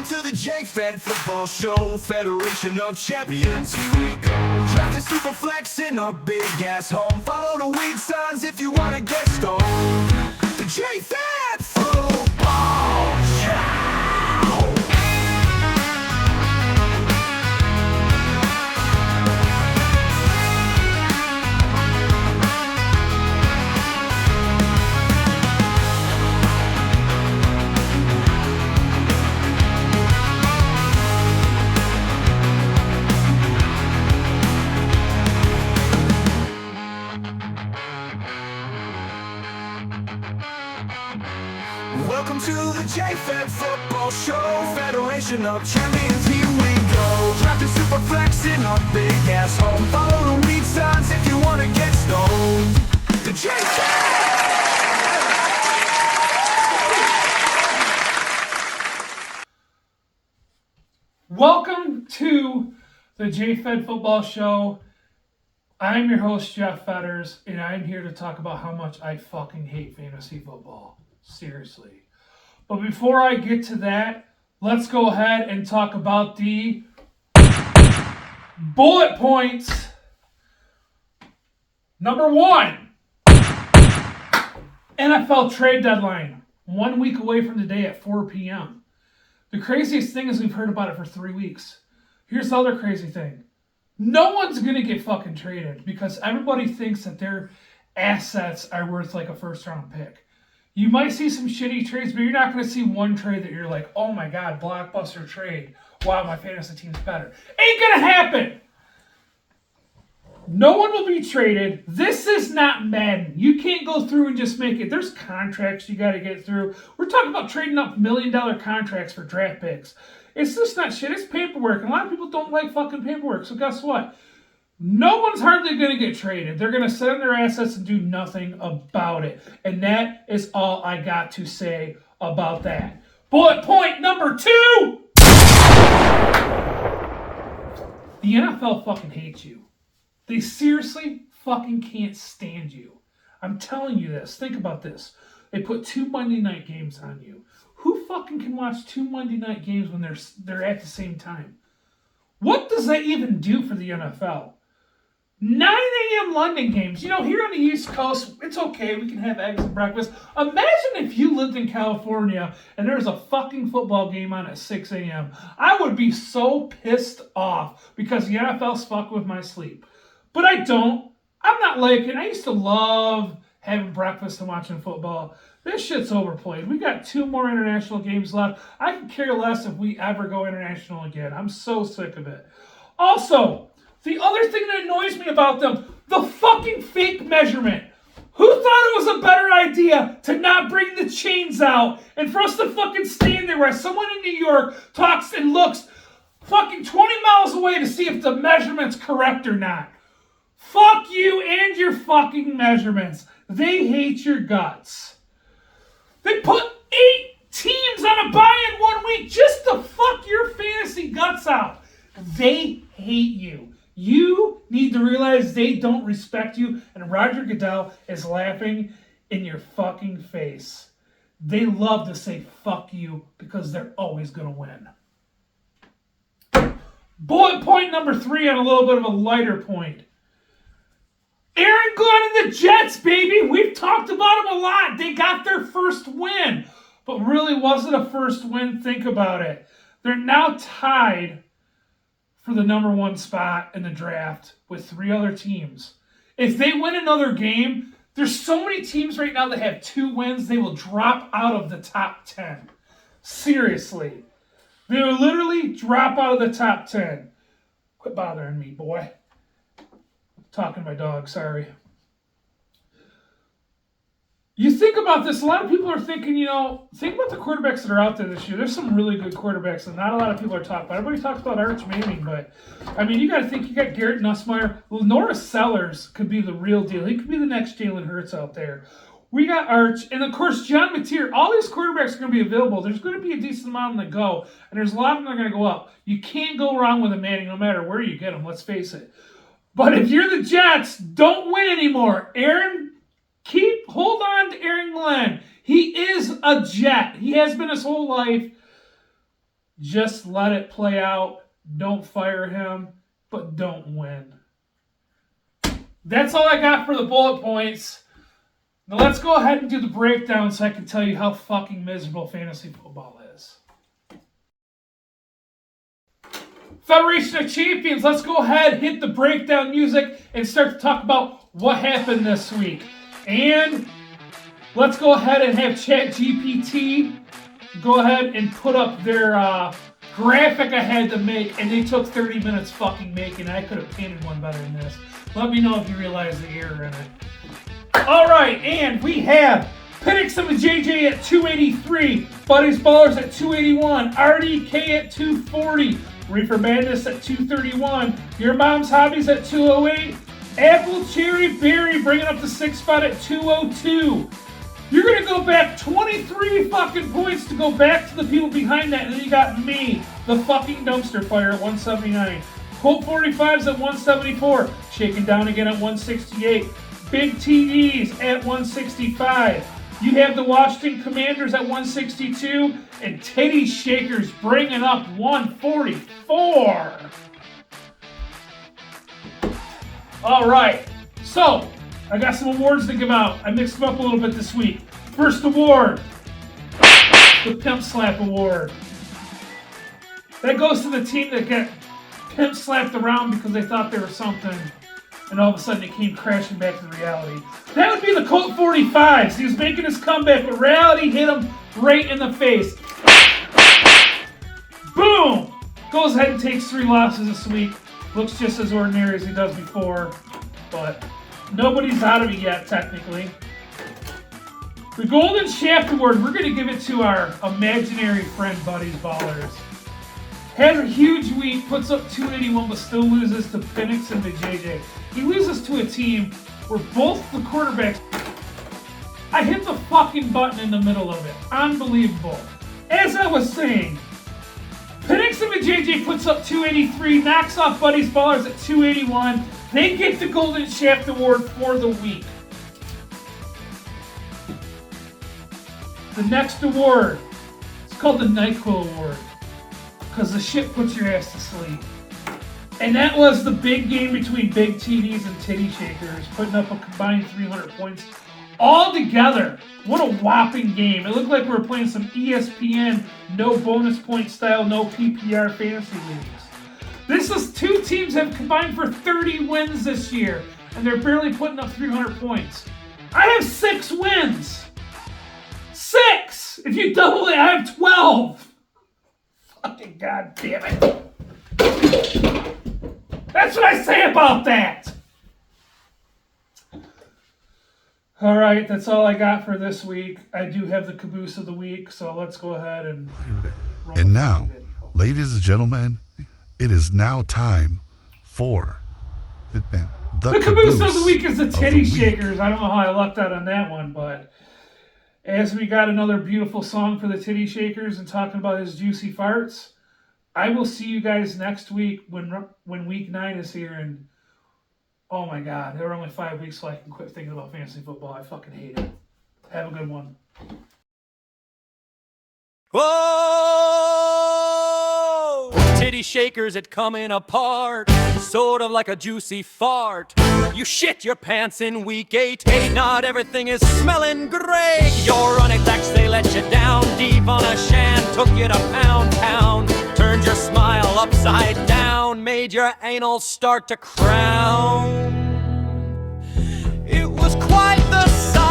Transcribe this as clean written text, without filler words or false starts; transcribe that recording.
Welcome to the J-Fed Football Show, Federation of Champions, here we go. Draft the super flex in our big ass home. Follow the weed signs if you wanna get stoned. The J-Fed Football Show. Welcome to the J-Fed Football Show, Federation of Champions, here we go. Draft a super flex in our big ass home. Follow the weed signs if you wanna get stoned. The J-Fed! Welcome to the J-Fed Football Show. I'm your host, Jeff Fetters, and I'm here to talk about how much I fucking hate fantasy football. Seriously. But before I get to that, let's go ahead and talk about the bullet points. Number 1, NFL trade deadline. 1 week away from today at 4 p.m. The craziest thing is we've heard about it for 3 weeks. Here's the other crazy thing. No one's going to get fucking traded because everybody thinks that their assets are worth like a first round pick. You might see some shitty trades, but you're not going to see one trade that you're like, oh my God, blockbuster trade. Wow, my fantasy team's better. Ain't going to happen. No one will be traded. This is not Madden. You can't go through and just make it. There's contracts you got to get through. We're talking about trading up $1 million contracts for draft picks. It's just not shit. It's paperwork. And a lot of people don't like fucking paperwork. So guess what? No one's hardly going to get traded. They're going to sit on their assets and do nothing about it. And that is all I got to say about that. Bullet point number 2. The NFL fucking hates you. They seriously fucking can't stand you. I'm telling you this. Think about this. They put 2 Monday night games on you. Who fucking can watch 2 Monday night games when they're at the same time? What does that even do for the NFL? 9 a.m. London games. You know, here on the East Coast, it's okay. We can have eggs and breakfast. Imagine if you lived in California and there was a fucking football game on at 6 a.m. I would be so pissed off because the NFL's fucking with my sleep. But I don't. I'm not like it. I used to love having breakfast and watching football. This shit's overplayed. We got 2 more international games left. I could care less if we ever go international again. I'm so sick of it. Also, the other thing that annoys me about them, the fucking fake measurement. Who thought it was a better idea to not bring the chains out and for us to fucking stand there while someone in New York talks and looks fucking 20 miles away to see if the measurement's correct or not? Fuck you and your fucking measurements. They hate your guts. They put 8 teams on a bye in 1 week just to fuck your fantasy guts out. They hate you. You need to realize they don't respect you, and Roger Goodell is laughing in your fucking face. They love to say fuck you because they're always going to win. Bullet point number 3 on a little bit of a lighter point. Aaron Glenn and the Jets, baby. We've talked about them a lot. They got their first win. But really, was it a first win? Think about it. They're now tied for the number 1 spot in the draft with 3 other teams. If they win another game, there's so many teams right now that have 2 wins, they will drop out of the top 10. Seriously. They will literally drop out of the top 10. Quit bothering me, boy. Talking to my dog, sorry. You think about this, a lot of people are thinking, think about the quarterbacks that are out there this year. There's some really good quarterbacks that not a lot of people are talking about. Everybody talks about Arch Manning, but, you got to think, you got Garrett Nussmeier. Norris Sellers could be the real deal. He could be the next Jalen Hurts out there. We got Arch, and of course, John Mateer. All these quarterbacks are going to be available. There's going to be a decent amount that go, and there's a lot of them that are going to go up. You can't go wrong with a Manning no matter where you get him, let's face it. But if you're the Jets, don't win anymore. Hold on to Aaron Glenn. He is a Jet. He has been his whole life. Just let it play out. Don't fire him, but don't win. That's all I got for the bullet points. Now let's go ahead and do the breakdown so I can tell you how fucking miserable fantasy football is. Federation of Champions, let's go ahead, hit the breakdown music, and start to talk about what happened this week. And let's go ahead and have ChatGPT go ahead and put up their graphic I had to make, and they took 30 minutes fucking making. I could have painted one better than this. Let me know if you realize the error in it. Alright, and we have Penix and JJ at 283, Buddies Ballers at 281, RDK at 240, Reefer Madness at 231, Your Mom's Hobbies at 208, Apple Cherry Berry bringing up the 6th spot at 202. You're going to go back 23 fucking points to go back to the people behind that, and then you got me, the fucking dumpster fire at 179. Colt 45's at 174, shaking down again at 168. Big TDs at 165. You have the Washington Commanders at 162, and Teddy Shakers bringing up 144. All right, so I got some awards to give out. I mixed them up a little bit this week. First award, the Pimp Slap Award. That goes to the team that got pimp slapped around because they thought they were something, and all of a sudden it came crashing back to reality. That would be the Colt 45s. He was making his comeback, but reality hit him right in the face. Boom! Goes ahead and takes 3 losses this week. Looks just as ordinary as he does before, but nobody's out of it yet, technically. The Golden Shaft Award, we're going to give it to our imaginary friend, Buddies Ballers. Has a huge week, puts up 281, but still loses to Penix and the JJ. He loses to a team where both the quarterbacks... I hit the fucking button in the middle of it. Unbelievable. As I was saying, Penix and the JJ puts up 283, knocks off Buddies Ballers at 281. They get the Golden Shaft Award for the week. The next award, it's called the NyQuil Award, because the shit puts your ass to sleep. And that was the big game between Big TDs and Titty Shakers, putting up a combined 300 points all together. What a whopping game. It looked like we were playing some ESPN, no bonus point style, no PPR fantasy leagues. This is 2 teams that have combined for 30 wins this year, and they're barely putting up 300 points. I have 6 wins. 6! If you double it, I have 12. Fucking goddamn it. That's what I say about that. All right, that's all I got for this week. I do have the caboose of the week, so let's go ahead and... And now, ladies and gentlemen, it is now time for the caboose of the week is the Titty week. Shakers. I don't know how I lucked out on that one, but as we got another beautiful song for the Titty Shakers and talking about his juicy farts, I will see you guys next week when week 9 is here. And oh my God, there are only 5 weeks so I can quit thinking about fantasy football. I fucking hate it. Have a good one. Whoa! Titty shakers, it coming apart, sort of like a juicy fart. You shit your pants in week 8, not everything is smelling great. Your running backs, they let you down, deep on a shan, took you to pound town, turned your smile upside down, made your anal start to crown. It was quite the sight.